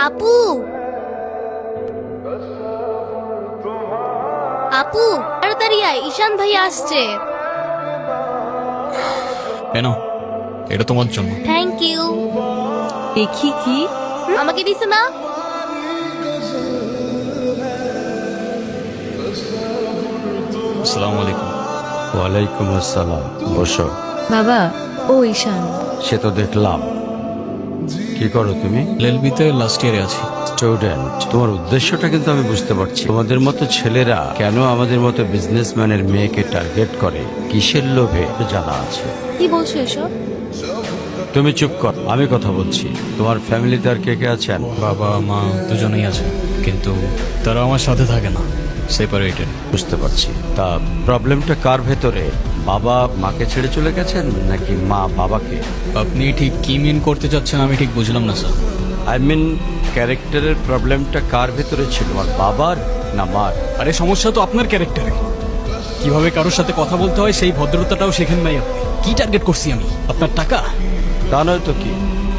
আপু, আপু তাড়াতাড়ি আয়, ঈশান ভাই আসছে। কেন? এটা তোমার জন্য। Thank you. দেখি কি আমাকে দিছে না? আসসালামু আলাইকুম। ওয়ালাইকুম আসসালাম। বসো। বাবা, ও ঈশান। সে তো দেখলাম। কি করো তুমি? এলএলবিতে লাস্ট ইয়ারে আছি। স্টুডেন্ট। তোমার উদ্দেশ্যটা কিন্তু আমি বুঝতে পারছি। তোমাদের মতো ছেলেরা কেন আমাদের মতো বিজনেসম্যানের মেয়েকে টার্গেট করে, কিসের লোভে জানা আছে। কি বলছো এসব? তুমি চুপ কর, আমি কথা বলছি। তোমার ফ্যামিলিতে আর কে কে আছেন? বাবা মা দুজনেই আছে, কিন্তু তারা আমার সাথে থাকে না, সেপারেটেড। বুঝতে পারছি। তা প্রবলেমটা কার ভেতরে? বাবা মাকে ছেড়ে চলে গেছেন নাকি মা বাবাকে? আপনি ঠিক কি মিন করতে চাচ্ছেন আমি ঠিক বুঝলাম না স্যার। আই মিন ক্যারেক্টারের প্রবলেমটা কার ভেতরে ছিল, আর বাবার না মার? আরে সমস্যা তো আপনার ক্যারেক্টারে। কিভাবে কারোর সাথে কথা বলতে হয় সেই ভদ্রতাটাও শেখেন নাই আপনি। কি টার্গেট করছি আমি? আপনার টাকা? তা নয় তো কি।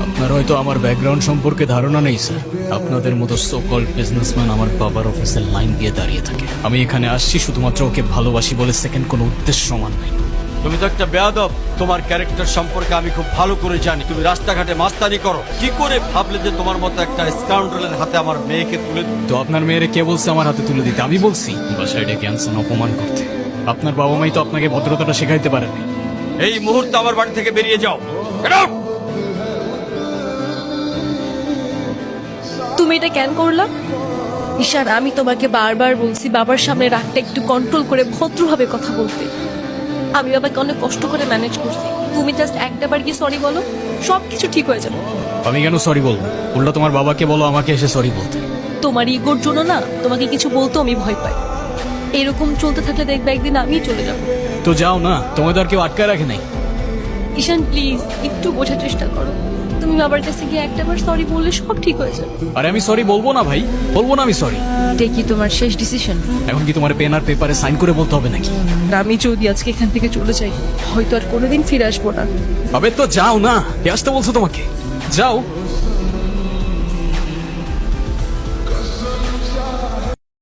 আপনার হয়তো আমার ব্যাকগ্রাউন্ড সম্পর্কে ধারণা নেই স্যার। আপনাদের মতো সো কল্ড বিজনেসম্যান আমার বাবার অফিসের লাইন দিয়ে দাঁড়িয়ে থাকে। আমি এখানে আসছি শুধুমাত্র ওকে ভালোবাসি বলে, সেকেন্ড কোনো উদ্দেশ্য সমান নাই। তুমি তো একটা বেয়াদব। তোমার ক্যারেক্টার সম্পর্কে আমি খুব ভালো করে জানি। তুমি রাস্তাঘাটে মাস্তানি করো। কি করে ভাবলে যে তোমার মতো একটা স্কাউন্ডারের হাতে আমার মেয়েকে তুলে তো আপনার মেয়েরে কে বলছে আমার হাতে তুলে দিতে? আমি বলছি বাসায় ডেকে আনছেন অপমান করতে। আপনার বাবা মাই তো আপনাকে ভদ্রতাটা শেখাইতে পারেনি। এই মুহূর্তে আমার বাড়ি থেকে বেরিয়ে যাও। Get out! তুমি এটা কেন করলা? ঈশান, আমি তোমাকে বারবার বলছি বাবার সামনে রাগটা একটু কন্ট্রোল করে ভদ্রভাবে কথা বলতে। আমি বাবাকে অনেক কষ্ট করে ম্যানেজ করছি। তুমি জাস্ট একটাবার কি সরি বলো, সব কিছু ঠিক হয়ে যাবে। আমি কেন সরি বলবো? উল্টা তোমার বাবাকে বলো আমাকে এসে সরি বলতে। তোমার ইগোর জন্য না তোমাকে কিছু বলতেও আমি ভয় পাই। এরকম চলতে থাকলে দেখবে একদিন আমি চলে যাবো। তো যাও না, তোমাদের আর কেউ আটকায় রাখে নাই। ঈশান প্লিজ একটু বোঝার চেষ্টা করো। তুমি বাবার কাছে গিয়ে একটাবার সরি বললে সব ঠিক হয়ে যাবে। আরে আমি সরি বলবো না ভাই, বলবো না আমি সরি। এটা কি তোমার শেষ ডিসিশন? এখন কি তোমার পেন আর পেপারে সাইন করে বলতে হবে নাকি? আমি যদি আজকে এখান থেকে চলে যাই হয়তো আর কোনোদিন ফিরে আসবো না। আবে তো যাও না, কে আসতে বলছো তোমাকে? যাও।